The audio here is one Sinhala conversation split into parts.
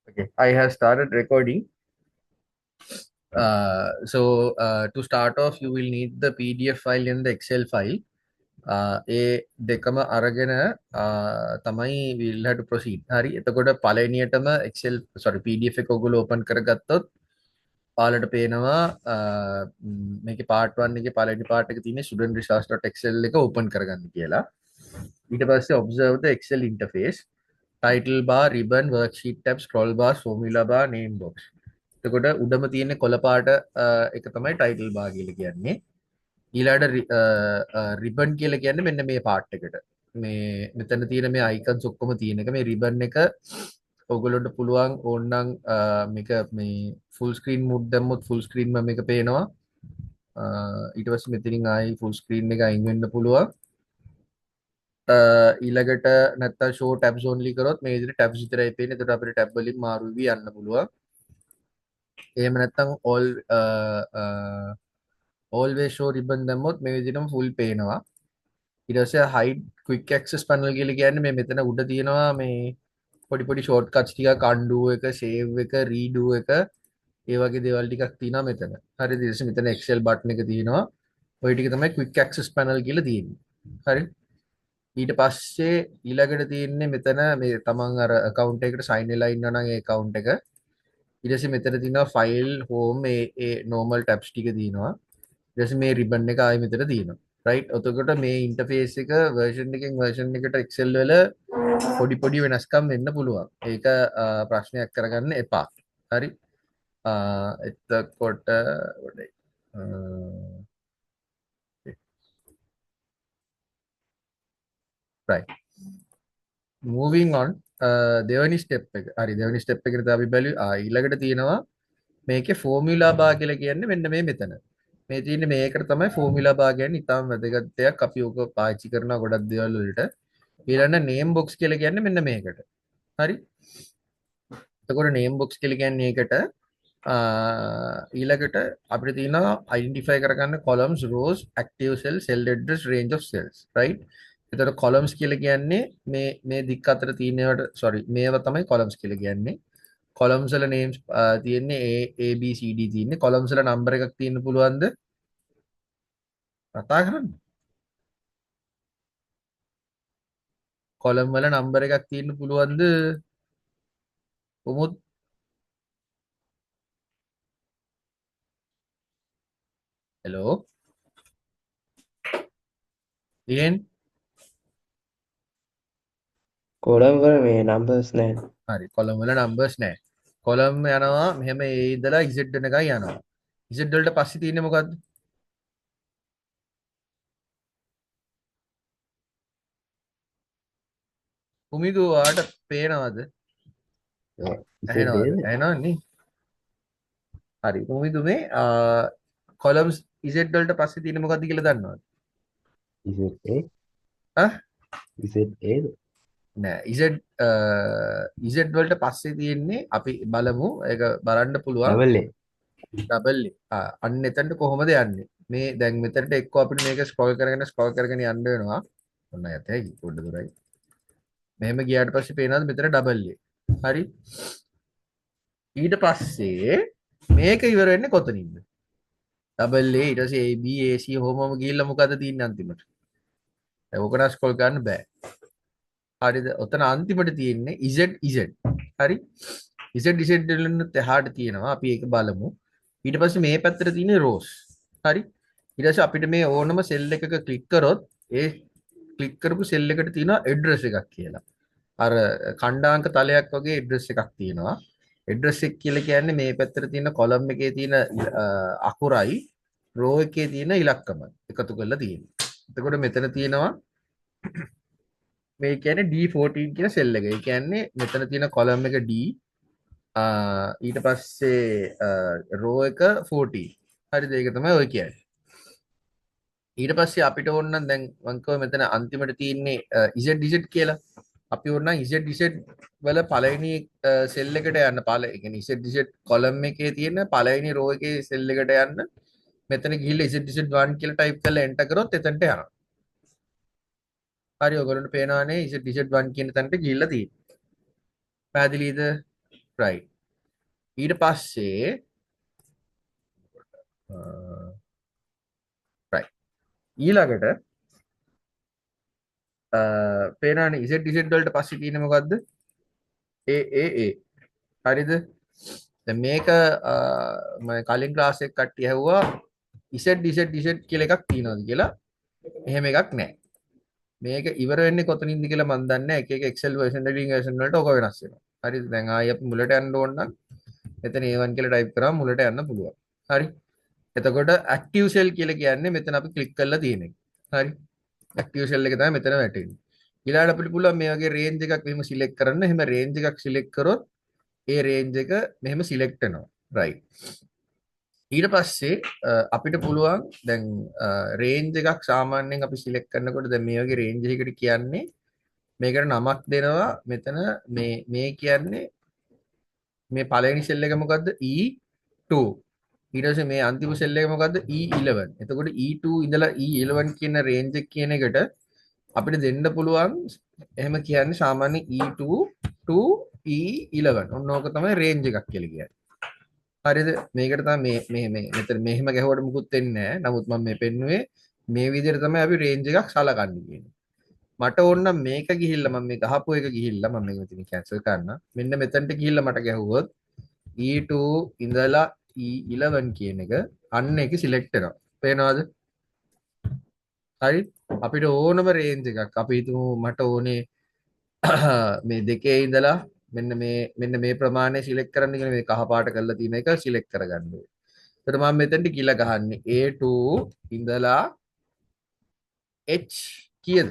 Okay, I have started recording. To start off, you will need the PDF file and the Excel file. ඒ දෙකම අරගෙන තමයි we'll have to proceed. හරි. එතකොට පළවෙනියටම Excel sorry PDF එක ඔයගොල්ලෝ open කරගත්තොත් ඔයාලට පේනවා මේකේ part 1 එකේ පළවෙනි part එක තියෙන්නේ studentresource.excel එක open කරගන්න කියලා. ඊට පස්සේ observe the Excel interface. Title bar, ribbon, worksheet tab, scroll bar, formula bar, name box. එතකොට උඩම තියෙන කොළ පාට එක තමයි ටයිටල් බාර් කියලා කියන්නේ. ඊළාට රිබන් කියලා කියන්නේ මෙන්න මේ පාර්ට් එකට. මේ මෙතන තියෙන මේ අයිකන්ස් ඔක්කොම තියෙන එක මේ රිබන් එක ඔයගොල්ලන්ට පුළුවන් ඕනනම් මේක මේ ෆුල් ස්ක්‍රීන් මෝඩ් දැම්මොත් ෆුල් ස්ක්‍රීන් ම මේක පේනවා. ඊට පස්සේ මෙතනින් ආයි ෆුල් ස්ක්‍රීන් එක අයින් වෙන්න පුළුවන්. ඊළඟට නැත්තම් show tabs only කරොත් මේ විදිහට tabs විතරයි පේන්නේ. එතකොට අපිට tab වලින් මාරු වෙවි යන්න පුළුවන්. එහෙම නැත්තම් always show ribbon දැම්මොත් මේ විදිහටම full පේනවා. ඊට පස්සේ hide quick access panel කියලා කියන්නේ මේ මෙතන උඩ තියෙනවා මේ පොඩි පොඩි shortcuts ටිකක් undo එක, save එක, redo එක ඒ වගේ දේවල් ටිකක් තියෙනවා මෙතන. හරිද? ඊට පස්සේ මෙතන Excel button එක තියෙනවා. ওই ටික තමයි quick access panel කියලා තියෙන්නේ. හරි? ඊට පස්සේ ඊළඟට තියෙන්නේ මෙතන මේ තමන් අර account එකකට sign වෙලා ඉන්නවා නම් ඒ account එක. ඊට පස්සේ මෙතන තියෙනවා file, home ඒ normal tabs ටික තියෙනවා. ඊට පස්සේ මේ ribbon එක ආයෙ මෙතන තියෙනවා. right? එතකොට මේ interface එක version එකෙන් version එකට Excel වල පොඩි පොඩි වෙනස්කම් වෙන්න පුළුවන්. ඒක ප්‍රශ්නයක් කරගන්න එපා. හරි? එතකොට right. Moving on දෙවනි ස්ටෙප් එක. හරි දෙවනි ස්ටෙප් එකට අපි බැලුවා ඊළඟට තියෙනවා මේකේ ෆෝමියුලා බාර් කියලා කියන්නේ මෙන්න මේ මෙතන. මේ තියෙන්නේ මේකට තමයි ෆෝමියුලා බාර් කියන්නේ ඉතාම වැදගත් දෙයක්. අපි ඕක පාවිච්චි කරනවා ගොඩක් දේවල් වලට. ඊළඟ නේම් බොක්ස් කියලා කියන්නේ මෙන්න මේකට. හරි? එතකොට නේම් බොක්ස් කියලා කියන්නේ ඒකට ඊළඟට අපිට තියෙනවා identify කරගන්න columns, rows, active cells, cell address, range of cells, right? එතකොට columns කියලා කියන්නේ මේ දික් අතර තියෙනවට sorry මේවා තමයි columns කියලා කියන්නේ. columns වල names තියෙන්නේ A B C D තියෙන්නේ. columns වල number එකක් තියෙන්න පුළුවන්ද? කතා කරන්න. column වල number එකක් තියෙන්න පුළුවන්ද? කොහොමද? hello ඉහෙන් කොළම් වල මේ නම්බර්ස් නැහැ. හරි column වල numbers නැහැ. column යනවා මෙහෙම A ඉඳලා Z වෙනකන් යනවා. Z වලට පස්සේ තියෙන්නේ මොකද්ද? උමිදු වාට පේනවද? ඇහෙනවද? ඇහෙනවනේ. හරි. උමිදු මේ columns Z වලට පස්සේ තියෙන්නේ මොකද්ද කියලා දන්නවද? ආ? නෑ. Z වලට පස්සේ තියෙන්නේ අපි බලමු. ඒක බලන්න පුළුවන්. ඩබල් අන්න එතනට කොහොමද යන්නේ? මේ දැන් මෙතනට එක්ක අපිට මේක ස්ක්‍රෝල් කරගෙන යන්න වෙනවා. ඔන්න යත හැකි පොඩ්ඩ දුරයි. මෙහෙම ගියාට පස්සේ පේනවාද මෙතන ඩබල් A. හරි? ඊට පස්සේ මේක ඉවර වෙන්නේ කොතනින්ද? ඩබල් A ඊට පස්සේ AB AC හොමම ගිහිල්ලා මොකද තියෙන්නේ අන්තිමට? දැන් ඕක නම් ස්ක්‍රෝල් කරන්න බෑ. හරිද? ඔතන අන්තිමට තියෙන්නේ Z. හරි? Z වලින් එහාට තියෙනවා. අපි ඒක බලමු. ඊට පස්සේ මේ පැත්තට තියෙන්නේ rows. හරි? ඊට පස්සේ අපිට මේ ඕනම සෙල් එකක ක්ලික් කරොත් ඒ ක්ලික් කරපු සෙල් එකට තියෙනවා ඇඩ්‍රස් එකක් කියලා. අර ඛණ්ඩාංක තලයක් වගේ ඇඩ්‍රස් එකක් තියෙනවා. ඇඩ්‍රස් එක කියලා කියන්නේ මේ පැත්තට තියෙන කොලම් එකේ තියෙන අකුරයි රෝ එකේ තියෙන ඉලක්කමයි එකතු කරලා තියෙන්නේ. එතකොට මෙතන තියෙනවා මේ කියන්නේ D14 කියන සෙල් එක. ඒ කියන්නේ මෙතන තියෙන කොලම් එක D ඊට පස්සේ රෝ එක 14. හරිද? ඒක තමයි ඔය කියන්නේ. ඊට පස්සේ අපිට ඕන නම් දැන් මම කිව්වා මෙතන අන්තිමට තියෙන්නේ Z කියලා. අපි ඕන නම් Z වල පළවෙනි සෙල් එකට යන්න ඒ කියන්නේ Z කොලම් එකේ තියෙන පළවෙනි රෝ එකේ සෙල් එකට යන්න මෙතන ගිහිල්ලා Z1 කියලා ටයිප් කරලා එන්ටර් කරොත් එතනට යනවා. හරි ඔයගොල්ලන්ට පේනවානේ Z1 කියන තැනට ගිහිල්ලා තියෙන්නේ. පැහැදිලිද? right. ඊට පස්සේ right. ඊළඟට පේනවනේ Z වලට පස්සේ තියෙන්නේ මොකද්ද? ඒ හරිද? දැන් මේක මම කලින් ක්ලාස් එක කට්ටිය ඇහුවා Z කියලා එකක් තියෙනවද කියලා. එහෙම එකක් නැහැ. මේක ඉවර වෙන්නේ කොතනින්ද කියලා මම දන්නේ නැහැ. එක එක Excel version reading version වලට ඔක වෙනස් වෙනවා. හරිද? දැන් ආයෙ අපි මුලට යන්න ඕන නම් මෙතන A1 කියලා ටයිප් කරාම මුලට යන්න පුළුවන්. හරි. එතකොට active cell කියලා කියන්නේ මෙතන අපි ක්ලික් කරලා තියෙන එක. හරි. active cell එක තමයි මෙතන වැටෙන්නේ. ඊළඟට අපිට පුළුවන් මේ වගේ රේන්ජ් එකක් මෙහෙම සිලෙක්ට් කරන්න. එහෙම රේන්ජ් එකක් සිලෙක්ට් කරොත් ඒ රේන්ජ් එක මෙහෙම සිලෙක්ට් වෙනවා. right. ඊට පස්සේ අපිට පුළුවන් දැන් රේන්ජ් එකක් සාමාන්‍යයෙන් අපි සිලෙක්ට් කරනකොට දැන් මේ වගේ රේන්ජ් එකකට කියන්නේ මේකට නමක් දෙනවා. මෙතන මේ කියන්නේ මේ පළවෙනි සෙල් එක මොකද්ද? E2. ඊට පස්සේ මේ අන්තිම සෙල් එක මොකද්ද? E11. එතකොට E2 ඉඳලා E11 කියන රේන්ජ් එක කියන එකට අපිට දෙන්න පුළුවන් එහෙම කියන්නේ සාමාන්‍ය E2 to E11. ඔන්න ඕක තමයි රේන්ජ් එකක් කියලා කියන්නේ. හරිද? මේකට තමයි මේ මෙතන මෙහෙම ගැහුවට මුකුත් වෙන්නේ නැහැ. නමුත් මම මේ පෙන්නුවේ මේ විදිහට තමයි අපි රේන්ජ් එකක් සලකන්නේ කියන්නේ. මට ඕන නම් මේක ගිහිල්ලා මම මේ ගහපු එක ගිහිල්ලා මම මේක මෙතන කැන්සල් කරන්න. මෙන්න මෙතනට ගිහිල්ලා මට ගැහුවොත් E2 ඉඳලා E11 කියන එක අන්න එක සිලෙක්ට් වෙනවා. පේනවද? හරි. අපිට ඕනම රේන්ජ් එකක් අපි හිතමු මට ඕනේ මේ දෙකේ ඉඳලා මෙන්න මේ ප්‍රමාණය සිලෙක්ට් කරන්න කියලා මේ කහ පාට කරලා තියෙන එක සිලෙක්ට් කරගන්න ඕනේ. එතකොට මම මෙතනට කියලා ගහන්නේ A2 ඉඳලා H කීයද?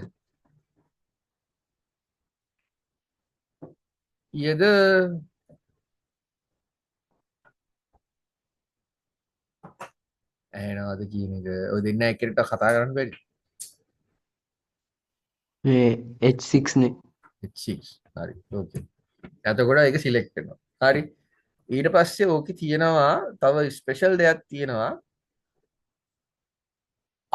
කීයද? ඇහෙනවද කියන එක ඔය දෙන්න එකට කතා කරන්න බැරි. මේ H6 නේ. H6 හරි. ඕකේ. එතකොට ඒක සිලෙක්ට් වෙනවා. හරි. ඊට පස්සේ ඕකේ තියෙනවා තව ස්පෙෂල් දෙයක් තියෙනවා.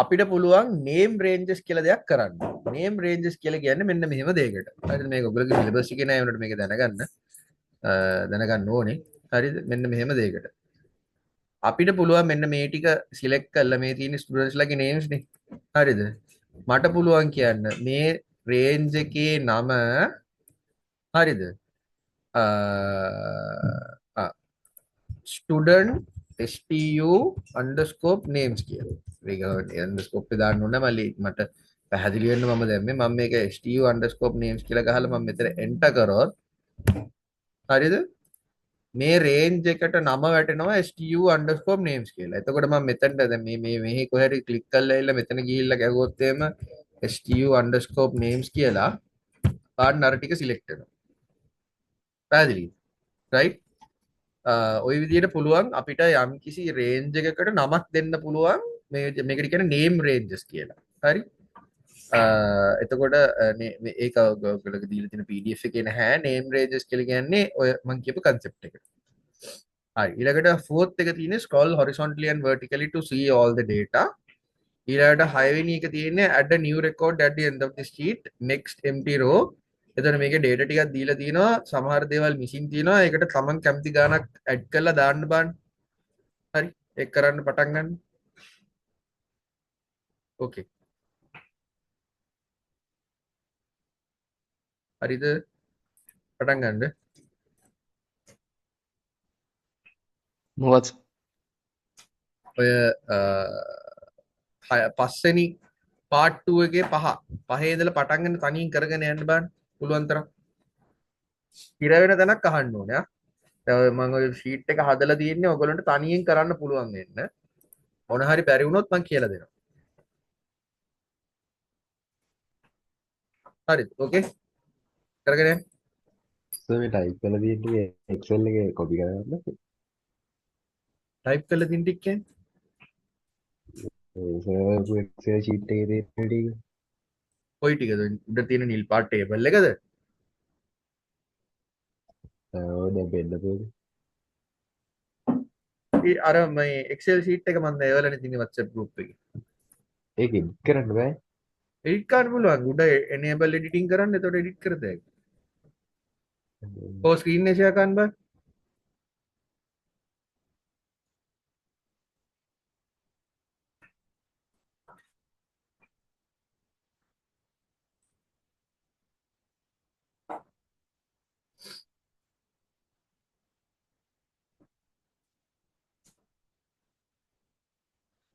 අපිට පුළුවන් name ranges කියලා දෙයක් කරන්න. name ranges කියලා කියන්නේ මෙන්න මෙහෙම දෙයකට. හරිද? මේක ඔයගොල්ලෝගේ සිලබස් එකේ නෑ උනට මේක දැනගන්න ඕනේ. හරිද? මෙන්න මෙහෙම දෙයකට. අපිට පුළුවන් මෙන්න මේ ටික සිලෙක්ට් කරලා මේ තියෙන ස්ටුඩන්ට්ස් ලගේ names නේ. හරිද? මට පුළුවන් කියන්න මේ රේන්ජ් එකේ නම හරිද? ස්ටුඩන්ට් STU underscore names කියලා. මේක underscore එක දාන්න ඕන මල්ලි මට පැහැදිලි වෙන්න මම දැම්මේ මම මේක STU underscore names කියලා ගහලා මම මෙතන enter කරොත් හරිද? මේ රේන්ජ් එකට නම වැටෙනවා STU underscore names කියලා. එතකොට මම මෙතනට දැන් මේ කොහරි ක්ලික් කරලා ඉල්ල මෙතන ගිහිල්ලා ගැහුවොත් එහෙම STU underscore names කියලා පාඩන අර ටික සිලෙක්ට් වෙනවා. පැහැදිලිද? right? ඔය විදිහට පුළුවන් අපිට යම් කිසි රේන්ජ් එකකට නමක් දෙන්න පුළුවන් මේකට කියන්නේ name ranges කියලා. හරි? එතකොට ඒක ඔයගොල්ලෝ දීලා තියෙන PDF එකේ නැහැ name ranges කියලා කියන්නේ ඔය මම කියපු concept එක. හරි. ඊළඟට fourth එක තියෙන්නේ scroll horizontally and vertically to see all the data. ඊළඟට 6 වෙනි එක තියෙන්නේ add a new record at the end of the sheet next empty row. එතන මේකේ data ටිකක් දීලා තියෙනවා සමහර දේවල් මිසින් තියෙනවා ඒකට තමන් කැමති ගාණක් ඇඩ් කරලා දාන්න බලන්න. හරි. ඒක කරන්න පටන් ගන්න. ඕකේ. හරිද? පටන් ගන්න. මොකද? ඔය පස්වෙනි part 2 එකේ පහේ ඉඳලා පටන් ගන්න තනියෙන් කරගෙන යන්න බලන්න. පුළුවන් තරම්. ඉර වෙන තැනක් අහන්න ඕනේ ආ. දැන් මම ඔය ෂීට් එක හදලා තියෙන්නේ ඔයගොල්ලන්ට තනියෙන් කරන්න පුළුවන් වෙන්න. මොන හරි බැරි වුණොත් මම කියලා දෙනවා. හරිද? ඕකේ. කරගෙන යන්න. මේ ටයිප් කරලා තියෙන්නේ Excel එකේ කොපි කරගන්න. ටයිප් කරලා තින් ටික කියන්නේ. ඒ Excel sheet එකේ තියෙන ටික. කොයි ටිකද? උඩ තියෙන නිල් පාට ටේබල් එකද? ඔය දැන් බෙන්නපු අර මේ Excel sheet එක මම ඒවලනේ තියෙන WhatsApp group එකේ. ඒක එඩිට් කරන්න බෑ. එඩිට් කරන්න පුළුවන්. උඩ enable editing කරන්න එතකොට එඩිට් කරද හැකියි. ඔය ස්ක්‍රීන් එක ෂෙයා කරන්න බෑ.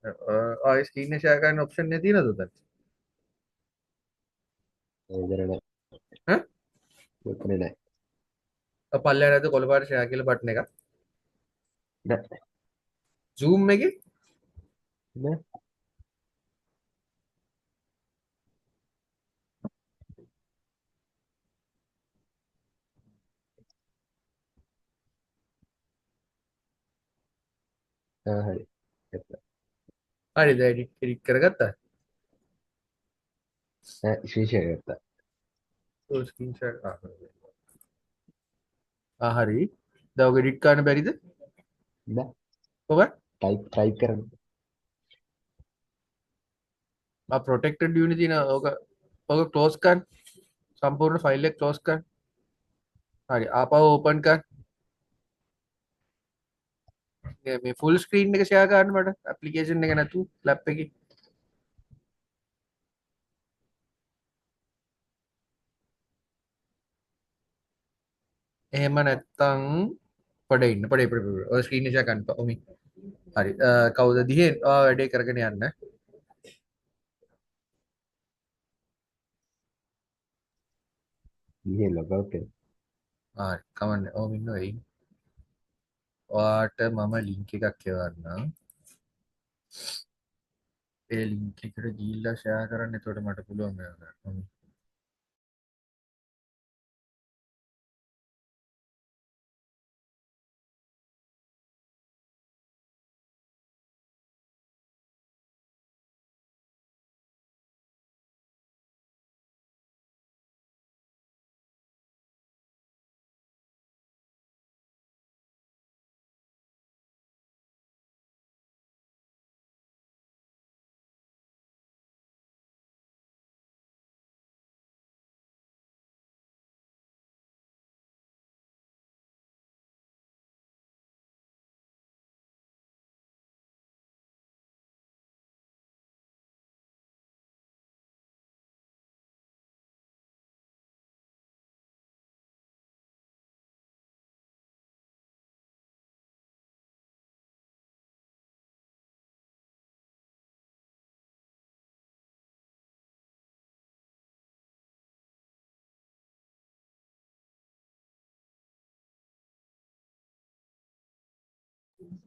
ආයෙ ස්ක්‍රීන් එක ෂෙයා කරන්න ඔප්ෂන් එක තියෙනවද උතන? ඒකර නෑ. ඈ? මෙතන නෑ. පල්ලෙහාට නැද්ද කොළ පාට ෂෙයා කියලා බටන් එක? නෑ. zoom එකේ නෑ. හරි. එතන. හරිද එඩිට් කරගත්තා? නෑ ශීෂය ගත්තා. ඔව් ස්ක්‍රීන් ෂොට් හරි. දැන් ඔක එඩිට් කරන්න බැරිද? නෑ. ඔබ ටයිප් කරන්න. ප්‍රොටෙක්ටඩ් යුනි තියෙන ඔක ක්ලෝස් කරන්න. සම්පූර්ණ ෆයිල් එක ක්ලෝස් කරන්න. හරි ආපහු ඕපන් කරන්න. මේ ෆුල් ස්ක්‍රීන් එක ෂෙයා කරන්න මට ඇප්ලිකේෂන් එක නැතුව ලැප් එකේ. එහෙම නැත්තම් පොඩ ඉන්න පොඩ ඔය ස්ක්‍රීන් එක ෂෙයා කරන්න ඔමි. හරි කවුද දිහෙන් වැඩේ කරගෙන යන්න. ගියේ ලොග් අවුට් වෙන්න. හරි කමන්න ඕම ඉන්න වෙයි. ඔයාට මම ලින්ක් එකක් එවන්නම්. ඒ ලින්ක් එකට ගිහිල්ලා ෂෙයා කරන්න. එතකොට මට පුළුවන් ගන්න.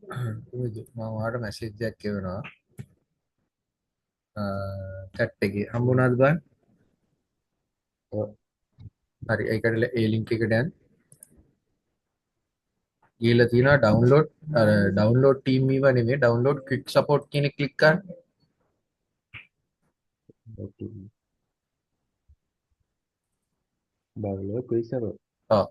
මම ඔයාලට මැසේජ් එකක් එවනවා. චැට් එකේ හම්බුණාද බලන්න. ඔව්. හරි ඒකට ඒ ලින්ක් එකට යන්න. ගිහලා තියෙනවා ඩවුන්ලෝඩ් ඩවුන්ලෝඩ් ටීම් වීවා නෙමෙයි ඩවුන්ලෝඩ් ක්වික් සපෝට් කියන එක ක්ලික් කරන්න. ඩවුන්ලෝඩ් ක්වික් ඔව්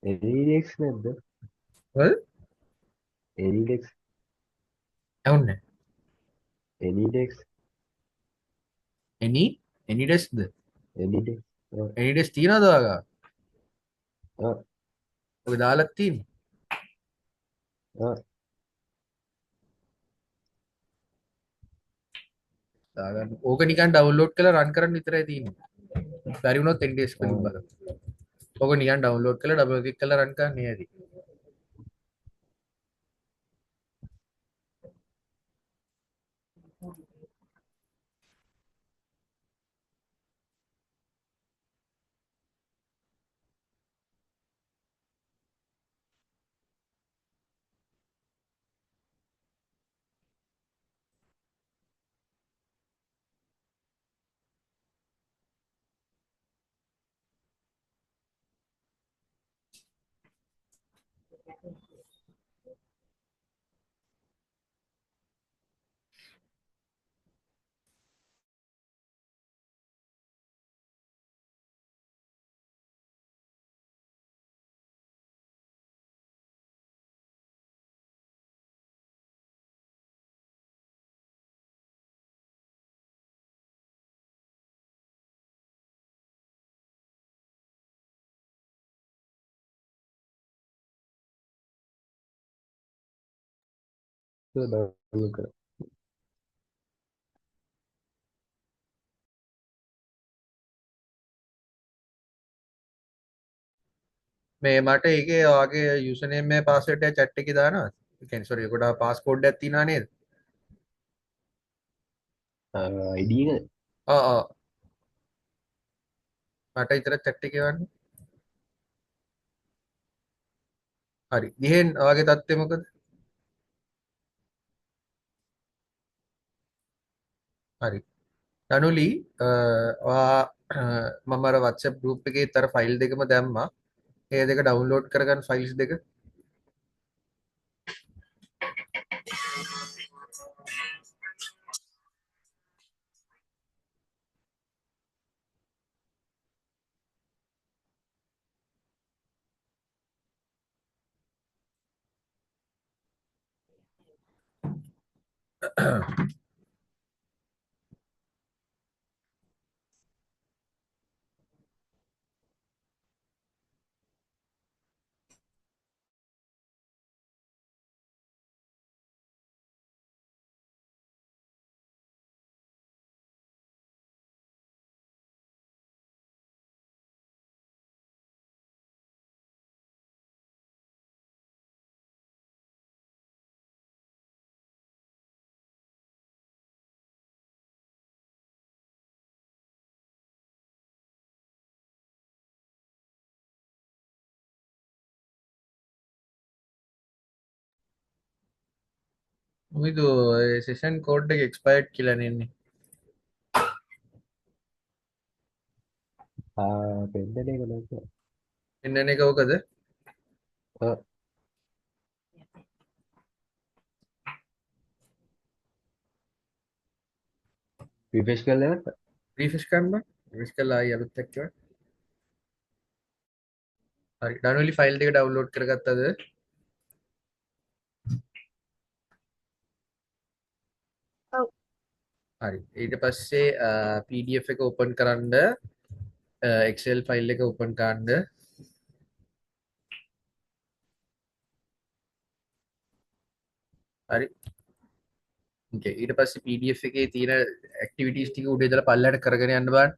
එනිඩෙක්ස් නැද්ද? හරි එනිඩෙක්ස් ඇහුන්නේ එනිඩෙක්ස් any ඩෙස්ක්ද එනිඩෙක්ස්. any ඩෙස්ක් තියනවද ඔයාලා? ඔව්. ඔක දාලා තියෙන්නේ. ඔව්. දාගන්න. ඕක නිකන් ඩවුන්ලෝඩ් කරලා රන් කරන්න විතරයි තියෙන්නේ. බැරි වුණොත් any ඩෙස්ක් වලින් බලන්න. ඕක නිකන් ඩවුන්ලෝඩ් කරලා ඩබල් ක්ලික් කරලා රන් කරන්න ඇති. ඩවුන්ලෝඩ් කරා. මේ මට ඒකේ ඔයාගේ යූසර් නේම් එක පාස්වර්ඩ් එක chat එකේ දානවා. ඒ කියන්නේ sorry ඒකට පාස්කෝඩ් එකක් තියෙනවා නේද? අයිඩීක ආ ආ මට විතර chat එකේ වන්නේ. හරි. ගිහෙන් ඔයාගේ තත්ත්වය මොකද? හරි. රනුලි ඔයා මම අර WhatsApp group එකේ තර ෆයිල් දෙකම දැම්මා. ඒ දෙක ඩවුන්ලෝඩ් කරගන්න ෆයිල්ස් දෙක. ಇದು ಸೆಷನ್ ಕೋಡ್ ಎಕ್ಸ್ಪೈರ್ಡ್ කියලා නෙන්නේ. පෙන්ඩන එක නොක එන්නන එක ඕකද? විපේශ් කරලට රිෆ්‍රෙෂ් කරන්න බෑ. රිෆ්‍රෙෂ් කරලා ආයෙ අලුත් එකක් කියවන්න. හරි. ඩවුන්ලෝඩ් ෆයිල් දෙක ඩවුන්ලෝඩ් කරගත්තද? ඔව්. හරි. ඊට පස්සේ PDF එක ඕපන් කරන්න Excel ෆයිල් එක ඕපන් කරන්න. හරි. ඕකේ. ඊට පස්සේ PDF එකේ තියෙන ඇක්ටිවිටීස් ටික උඩ ඉඳලා පල්ලයට කරගෙන යන්න බලන්න.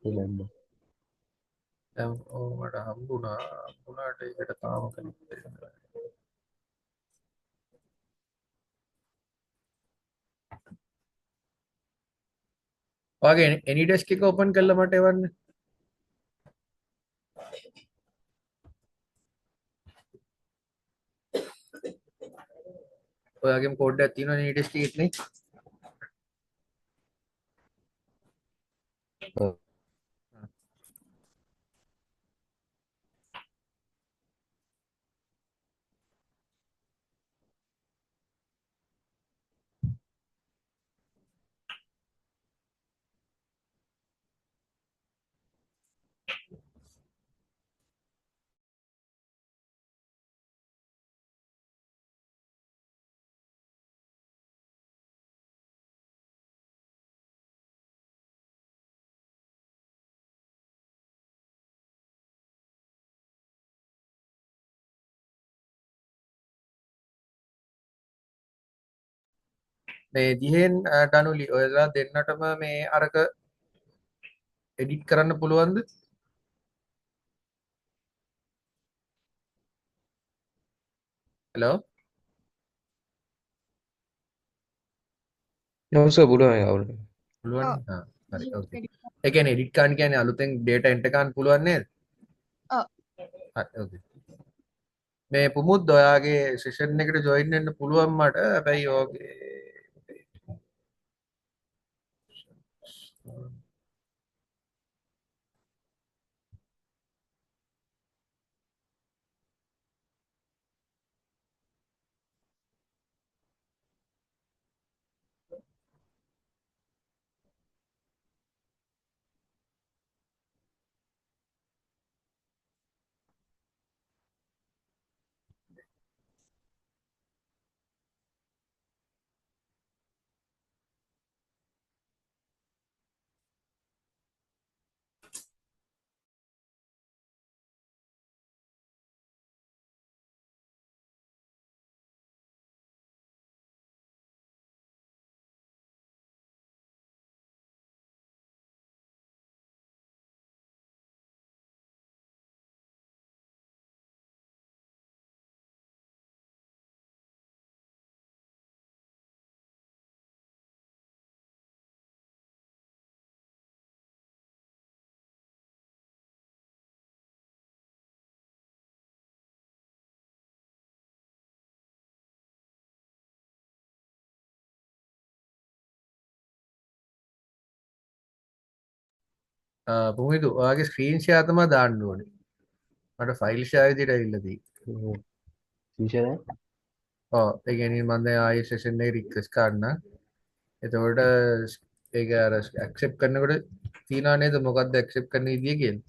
ලන්න දැන් මට හම්බුණාට ඒකට තාම කලික් වෙන්න. ඔයාගේ AnyDesk එක ඕපන් කරලා මට එවන්න. ඔයාගේම කෝඩ් එකක් තියෙනවා AnyDesk එකේ නේ? මේ දිහෙන් ඩනුලි ඔයලා දෙන්නටම මේ අරක එඩිට් කරන්න පුළුවන්ද? හෙලෝ නවස පුළුවන් කවුල පුළුවන්. ඔව්. හරි ඕකේ. ඒ කියන්නේ එඩිට් කරන්න කියන්නේ අලුතෙන් data enter කරන්න පුළුවන් නේද? ඔව්. හරි ඕකේ. මේ පුමුත් ඔයාගේ සෙෂන් එකට ජොයින් වෙන්න පුළුවන් මට. හැබැයි ඔයාගේ පුමිදු ඔයාගේ ස්ක්‍රීන් ෂෙයා තමයි දාන්න ඕනේ. මට ෆයිල් ෂෙයා විදියට ඇවිල්ලා තියෙන්නේ. විෂය ඔව් ඒ කියන්නේ මම දැන් ආයෙ සෙෂන් එක රික්වෙස්ට් කරන්න. එතකොට ඒක අර ඇක්සෙප්ට් කරනකොට තියනවා නේද මොකක්ද ඇක්සෙප්ට් කරන විදිය කියලා.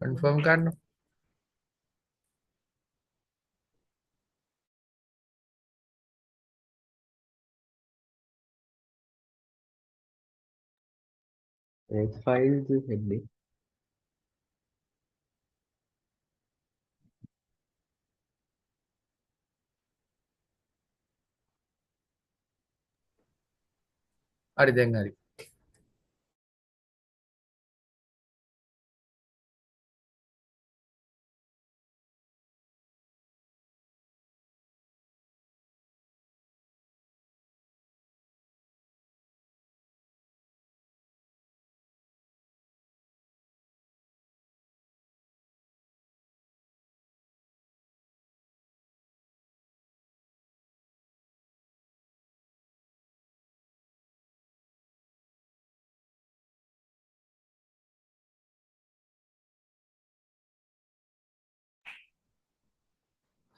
කන්ෆර්ම් කරන්න. ෆයිල් හෙන්නේ හරි දැන් හරි.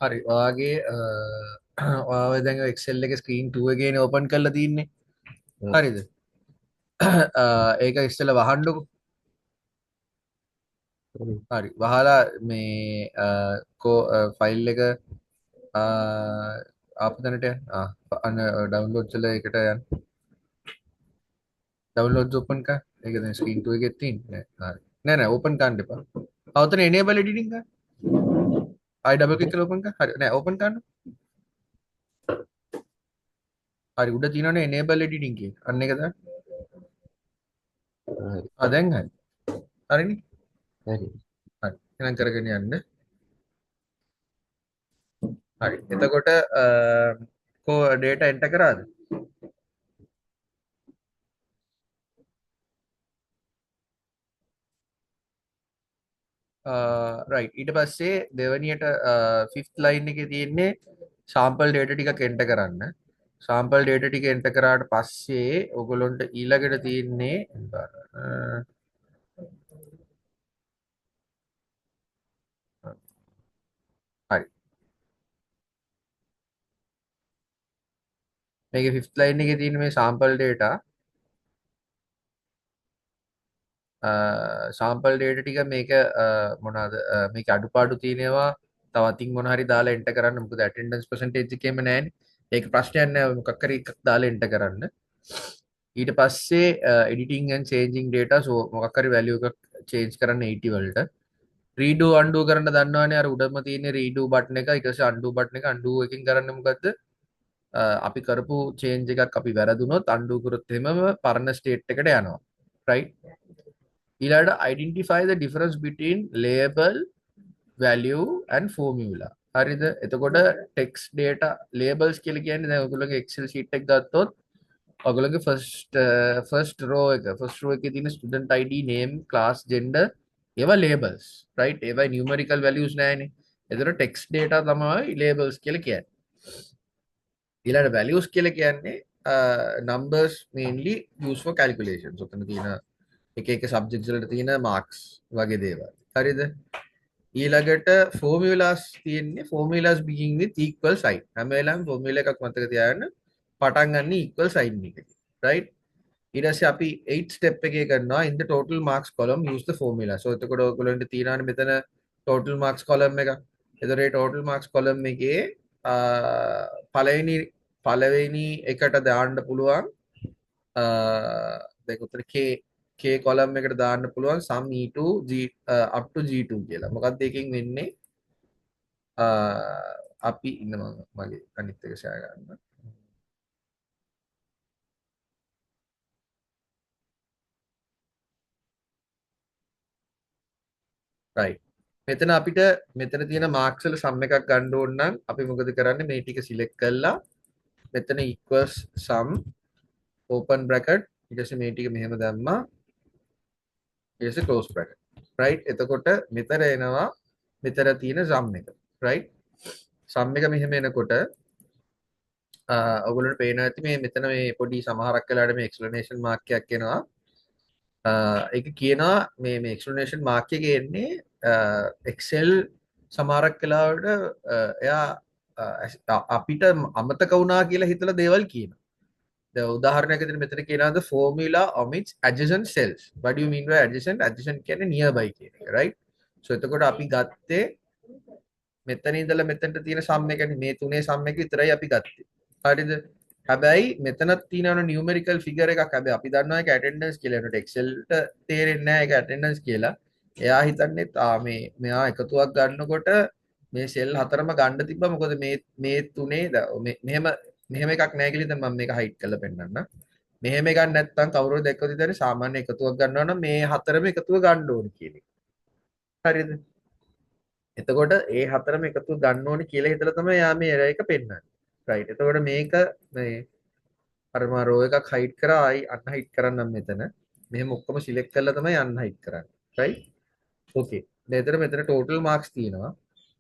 හරි ඔයාගේ ඔයාව දැන් එක්සෙල් එකේ ස්ක්‍රීන් 2 එකේනේ ඕපන් කරලා තින්නේ. හරිද? ඒක ඉස්සෙල්ලා වහන්නකො. හරි වහලා මේ ෆයිල් එක ආපු තැනට අන්න ඩවුන්ලෝඩ් වල එකට යන්න. ඩවුන්ලෝඩ්ස් ඕපන් කර. ඒක දැන් ස්ක්‍රීන් 2 එකේ තියෙන්නේ. හරි. නෑ ඕපන් කරන්න එපා. අවතන enable editing කරන්න. ආයි ඩබල් ක්ලික් කරලා ඕපන් කර. හරි නෑ ඕපන් කරන්න. හරි උඩ තියෙනවනේ enable editing කියන. අන්න ඒක දාන්න. දැන් හරි. හරිනේ. හරි හරි. එහෙනම් කරගෙන යන්න. හරි. එතකොට කෝ data enter කරාද? right ඊට පස්සේ දෙවැනියට fifth line එකේ තියෙන්නේ sample data ටිකක් enter කරන්න. sample data ටික enter කරාට පස්සේ ඔයගොල්ලන්ට ඊළඟට තියෙන්නේ හරි. මේකේ fifth line එකේ තියෙන මේ sample data සාම්පල් ඩේටා ටික මේක මොනවාද මේක අඩුපාඩු තියෙනවා තව අතින් මොන හරි දාලා එන්ටර් කරන්න මොකද ඇටෙන්ඩන්ස් පර්සන්ටේජ් එකේම නැහැනේ ඒක ප්‍රශ්නයක් නෑ මොකක් හරි එකක් දාලා එන්ටර් කරන්න ඊට පස්සේ editing and changing data so මොකක් හරි value එකක් change කරන්න 80 වලට redo undo කරන්න දන්නවනේ අර උඩම තියෙන redo button එක ඊට පස්සේ undo button එක undo එකකින් කරන්නේ මොකද්ද අපි කරපු change එකක් අපි වැරදුනොත් undo කරොත් එහෙමම පරණ state එකට යනවා right ඊළඟට identify the difference between label value and formula හරිද එතකොට text data labels කියලා කියන්නේ දැන් ඔයගොල්ලෝගේ excel sheet එක ගත්තොත් ඔයගොල්ලෝගේ first row එකේ තියෙන student id name class gender ඒවා labels right ඒවා numerical values නෑනේ එතකොට text data තමයි labels කියලා කියන්නේ ඊළඟට values කියලා කියන්නේ numbers mainly used for calculations ඔතන තියෙන එක සබ්ජෙක්ට්ස් වලට තියෙන මාර්ක්ස් වගේ දේවල්. හරිද? ඊළඟට formulas තියෙන්නේ formulas begin with equal sign. හැම වෙලාවෙම formula එකක් මතක තියාගන්න පටන් ගන්න equal sign එකකින්. right? ඊට පස්සේ අපි 8 step එකේ කරනවා in the total marks column use the formula. so එතකොට ඔයගොල්ලන්ට තියෙනවානේ මෙතන total marks column එක. එතකොට මේ total marks column එකේ පළවෙනි එකට දාන්න පුළුවන් දැන් උතන K column එකට දාන්න පුළුවන් sum e2 g up to g2 කියලා. මොකක්ද එකකින් වෙන්නේ? අපි ඉන්න මගේ අනිත් එක ෂෙයා කරන්න. right. මෙතන අපිට මෙතන තියෙන marks වල sum එකක් ගන්න ඕන නම් අපි මොකද කරන්නේ? මේ ටික select කරලා මෙතන equals sum open bracket ඊට පස්සේ මේ ටික මෙහෙම දැම්මා ඊට පස්සේ close bracket right එතකොට මෙතන එනවා මෙතන තියෙන sum එක right sum එක මෙහෙම එනකොට ඔයගොල්ලන්ට පේනවා ඇති මේ මෙතන මේ පොඩි සමහරක් වෙලාවට මේ explanation mark එකක් එනවා ඒක කියනවා මේ explanation mark එකේ එන්නේ Excel සමහරක් වෙලාවට එයා අපිට අමතක වුණා කියලා හිතලා දේවල් කියනවා. දැන් උදාහරණයක් විදිහට මෙතන කියනවා the formula omits adjacent cells. What do you mean by adjacent? Adjacent කියන්නේ nearby කියන එක, right? So එතකොට අපි ගත්තේ මෙතන ඉඳලා මෙතනට තියෙන sum එකනේ මේ තුනේ sum එක විතරයි අපි ගත්තේ. හරිද? හැබැයි මෙතනත් තියෙනවනේ numerical figure එකක්. හැබැයි අපි දන්නවා ඒක attendance කියලා. ඒකට Excel ට තේරෙන්නේ නැහැ ඒක attendance කියලා. එයා හිතන්නේ මෙයා එකතුවක් ගන්නකොට මේ සෙල් හතරම ගන්න තිබ්බා මොකද මේ තුනේ මෙහෙම එකක් නැහැ කියලා දැන් මම මේක හයිඩ් කරලා පෙන්නන්න. මෙහෙම එකක් නැත්තම් කවුරුද දැක්කොත් ඉතින් සාමාන්‍ය එකතුවක් ගන්නවා නම් මේ හතරම එකතුව ගන්න ඕනේ කියන එක. හරිද? එතකොට ඒ හතරම එකතුව ගන්න ඕනේ කියලා හිතලා තමයි යා මේ එරර් එක පෙන්නන්නේ. right. එතකොට මේක මේ අර මම රෝ එකක් හයිඩ් කරා ආයි අන්හයිඩ් කරන්නම් මෙතන. මෙහෙම ඔක්කොම සිලෙක්ට් කරලා තමයි අන්හයිඩ් කරන්නේ. right. okay. දැන් මෙතන total marks තියෙනවා.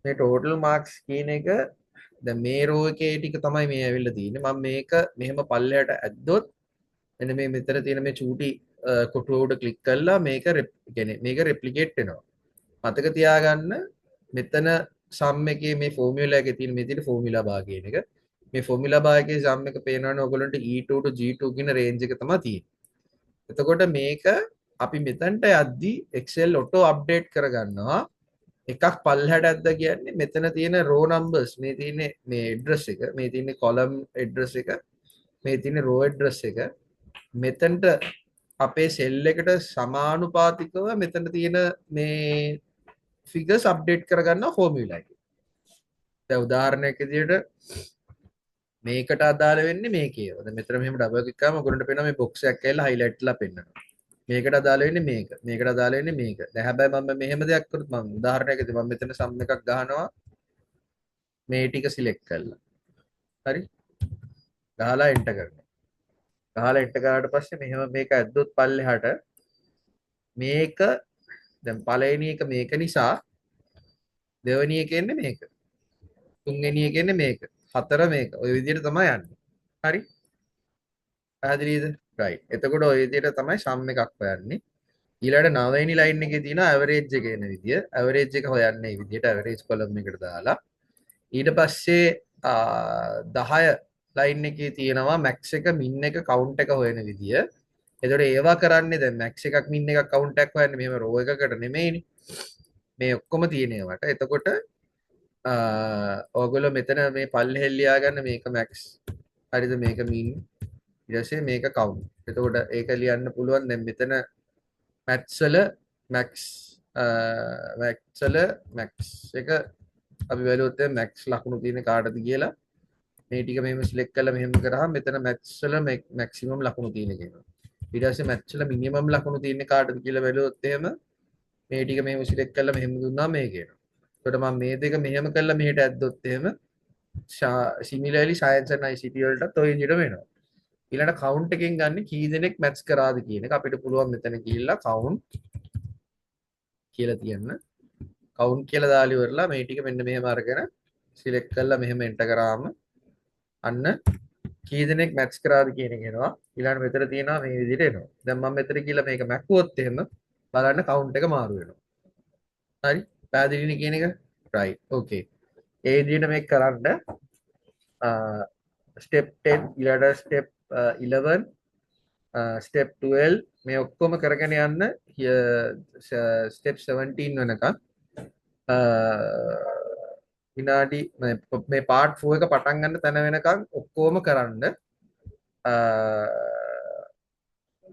මේ total marks කියන එක දැන් මේ row එකේ ටික තමයි මේ ඇවිල්ලා තියෙන්නේ. මම මේක මෙහෙම පල්ලයට ඇද්දොත් මෙන්න මේ මෙතන තියෙන මේ චූටි කොටුව උඩ ක්ලික් කරලා මේක කියන්නේ මේක replicate වෙනවා. මතක තියාගන්න මෙතන sum එකේ මේ formula එකේ තියෙන මේ තියෙන formula bar කියන එක මේ formula bar එකේ sum එක පේනවනේ ඔයගොල්ලන්ට E2 to G2 කියන range එක තමයි තියෙන්නේ. එතකොට මේක අපි මෙතනට යද්දී Excel auto update කරගන්නවා. එකක් පල්ලහැට ඇද්ද කියන්නේ මෙතන තියෙන row numbers මේ තියෙන්නේ මේ address එක මේ තියෙන්නේ column address එක මේ තියෙන්නේ row address එක මෙතනට අපේ cell එකට සමානුපාතිකව මෙතන තියෙන මේ figures update කරගන්නවා formula එකේ. දැන් උදාහරණයක් විදිහට මේකට අදාළ වෙන්නේ මේකේ. දැන් මෙතන මෙහෙම ඩබල් ක්ලික් කරාම ඔයගොල්ලන්ට පේනවා මේ box එකක් ඇවිල්ලා highlight ලා පෙන්නනවා. මේකට අදාළ වෙන්නේ මේක. මේකට අදාළ වෙන්නේ මේක. දැන් හැබැයි මම මෙහෙම දෙයක් කරොත් මම උදාහරණයකදී මම මෙතන sum එකක් ගහනවා මේ ටික select කරලා. හරි? ගහලා enter කරනවා. ගහලා enter කරාට පස්සේ මෙහෙම මේක ඇද්දොත් පල්ලෙහාට මේක දැන් පළවෙනි එක මේක නිසා දෙවෙනි එක එන්නේ මේක. තුන්වෙනි එක එන්නේ මේක. හතර මේක. ওই විදිහට තමයි යන්නේ. හරි? පැහැදිලිද? right. එතකොට ওই විදිහට තමයි sum එකක් හොයන්නේ. ඊළඟට 9 වෙනි line එකේ තියෙන average එක එන විදිය. average එක හොයන්නේ මේ විදිහට average column එකට දාලා. ඊට පස්සේ 10 line එකේ තියෙනවා max එක min එක count එක හොයන විදිය. එතකොට ඒවා කරන්නේ දැන් max එකක් min එකක් count එකක් හොයන්නේ මෙහෙම row එකකට නෙමෙයිනේ. මේ ඔක්කොම තියෙන ඒවාට. එතකොට ඔයගොල්ලෝ මෙතන මේ පල්ලෙහෙල් ලියා ගන්න මේක max. හරිද මේක min ඊට පස්සේ මේක count. එතකොට ඒක ලියන්න පුළුවන් දැන් මෙතන maths වල max එක අපි බැලුවොත් max ලකුණු තියෙන කාටද කියලා මේ ටික මෙහෙම select කරලා මෙහෙම කරාම මෙතන maths වල maximum ලකුණු තියෙන කියනවා. ඊට පස්සේ maths වල minimum ලකුණු තියෙන කාටද කියලා බැලුවොත් එහෙම මේ ටික මෙහෙම select කරලා මෙහෙම දුන්නා මේ කියනවා. එතකොට මම මේ දෙක මෙහෙම කරලා මෙහෙට ඇද්දොත් එහෙම similarly science and ICT වලටත් ඔය විදිහට වෙනවා. ඊළඟ count එකෙන් ගන්න කී දෙනෙක් maths කරාද කියන එක අපිට පුළුවන් මෙතන ගිහිල්ලා count කියලා තියන්න. count කියලා දාලා ඉවරලා මේ ටික මෙන්න මෙහෙම අරගෙන select කරලා මෙහෙම enter කරාම අන්න කී දෙනෙක් maths කරාද කියන එක එනවා. ඊළඟ මෙතන තියෙනවා මේ විදිහට එනවා. දැන් මම මෙතන කියලා මේක මැක්කුවොත් එහෙම බලන්න count එක මාරු වෙනවා. හරි? පැහැදිලිනේ කියන එක? right. okay. ඒ විදිහට මේක කරන්න step 10 ඊළඟ step 11 step 12 මේ ඔක්කොම කරගෙන යන්න step 17 වෙනකන් විනාඩි මේ part 4 එක පටන් ගන්න තැන වෙනකන් ඔක්කොම කරන්න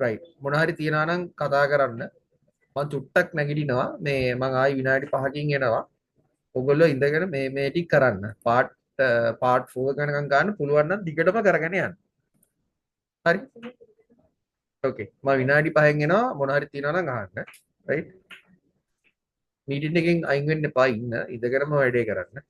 right මොන හරි තියනවා නම් කතා කරන්න මම චුට්ටක් නැගිටිනවා මේ මම ආයි විනාඩි 5කින් එනවා ඔයගොල්ලෝ ඉඳගෙන මේ ටික කරන්න part 4 ගණන් ගන්න පුළුවන් නම් දිගටම කරගෙන යන්න හරි okay මම විනාඩි 5න් එනවා මොන හරි තියනවා නම් අහන්න right මීටින් එකෙන් අයින් වෙන්න එපා ඉන්න ඉඳගෙනම වැඩේ කරන්න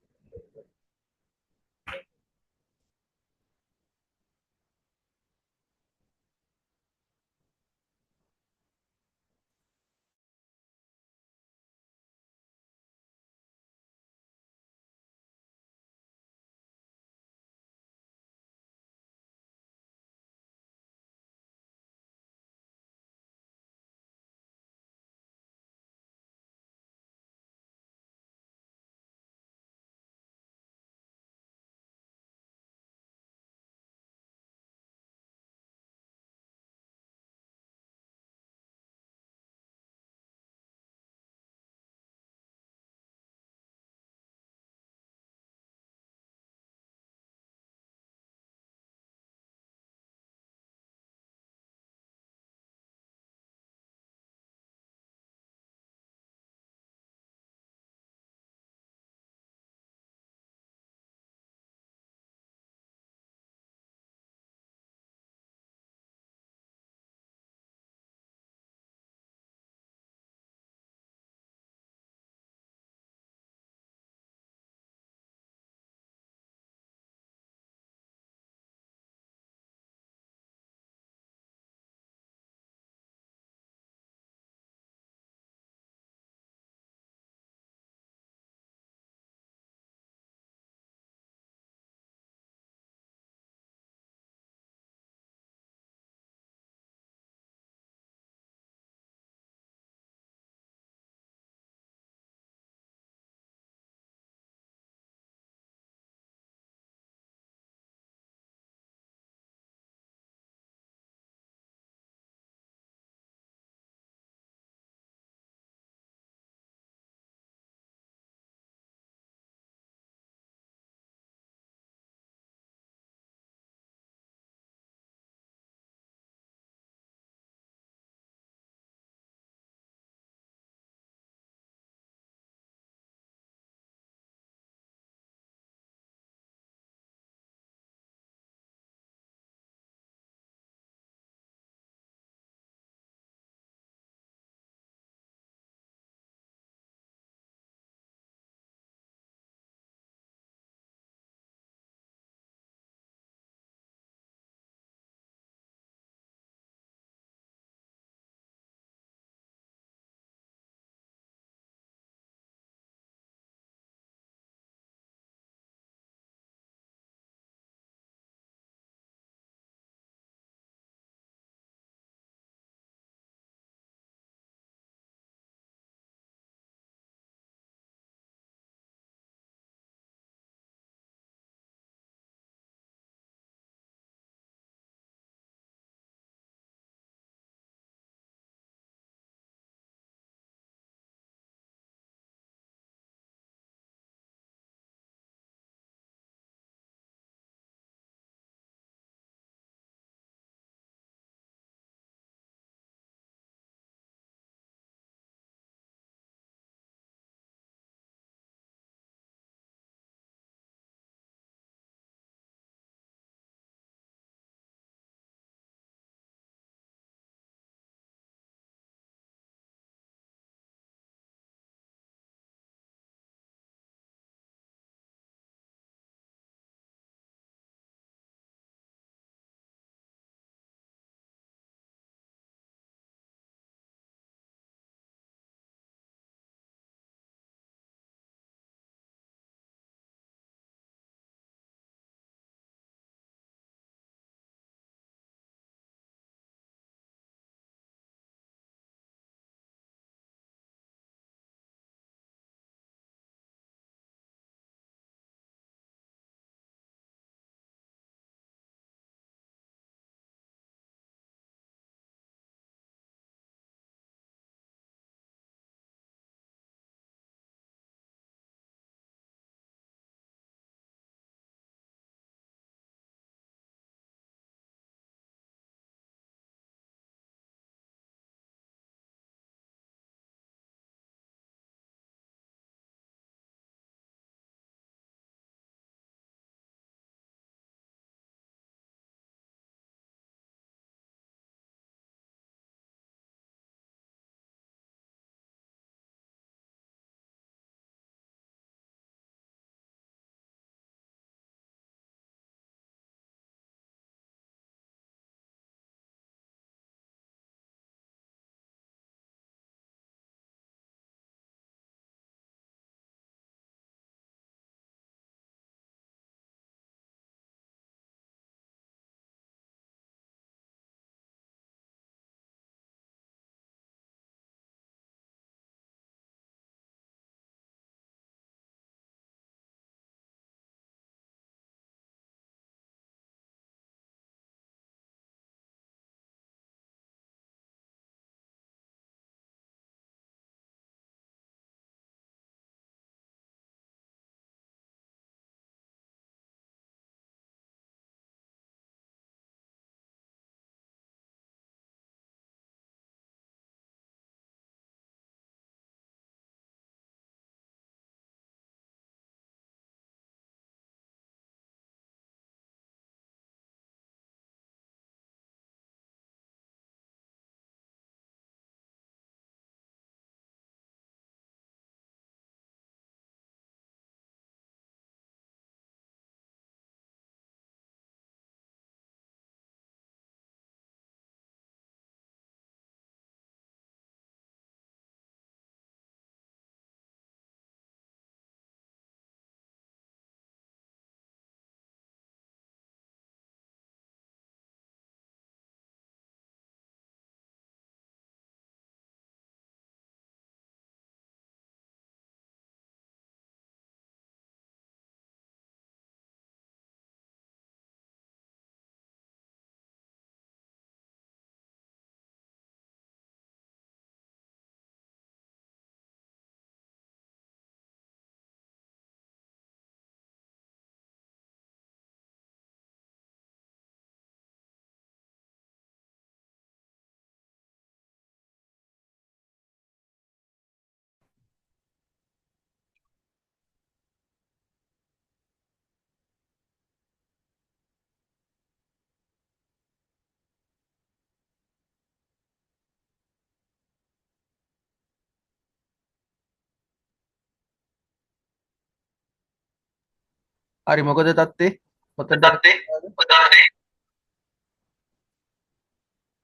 හරි මොකද තත්ත්වේ? කොතනද?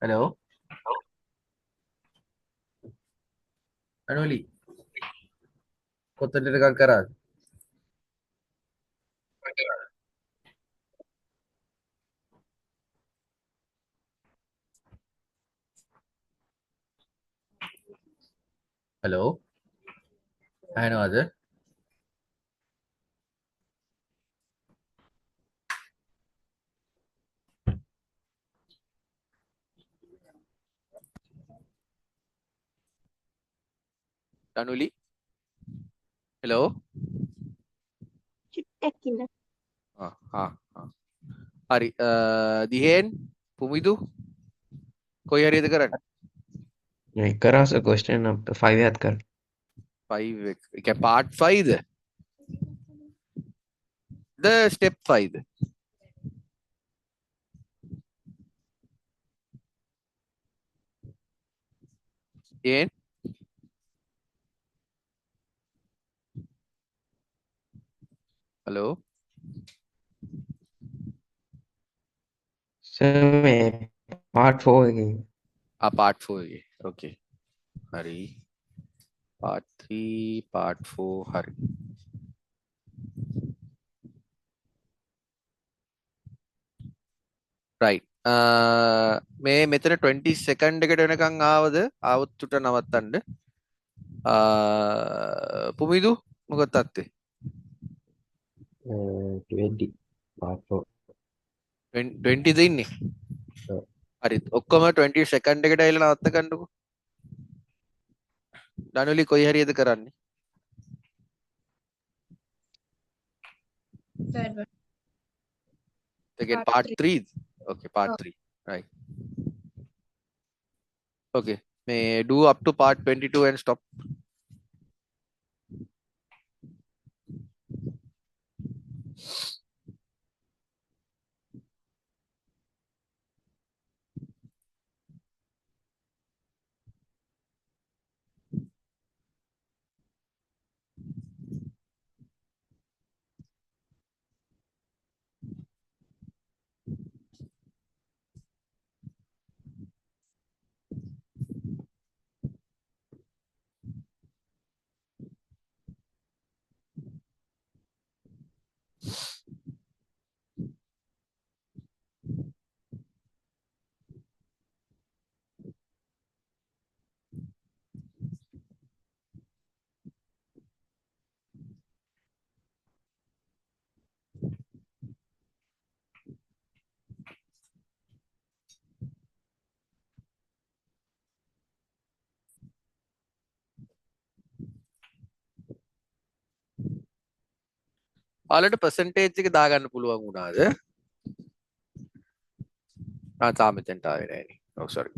හලෝ අනුලි කොතනද එකක් කරාද? හලෝ ඇහෙනවද? Tanuli. Hello. චුට්ටක් ඉන්න. හරි දිහෙන් පුමිදු කොයි හරියද කරන්න කරාස question අප 5 याद कर 5 එක part 5ද the step 5ද ஏன் हेलो सर मैं part 4 की part 4 ये okay हरी part 3 part 4 हरी right මේ මෙතන 20 second එකට වෙනකන් ආවද ආවුත්තුට නවත්තන්න පුමිදු මොකද තත්ත්වේ 20 part 4 20 ද ඉන්නේ ඔව්. හරි ඔක්කොම 20 second එකට ඇවිල්ලා නවත්ත ගන්නකො දනුලි කොයි හරියද කරන්නේ Third one. again Part part 3 okay part 3 right okay may do up to part 22 and stop ඔයාලට percentage එක දාගන්න පුළුවන් වුණාද තාම මෙතෙන්ට ආවේ නෑනේ oh sorry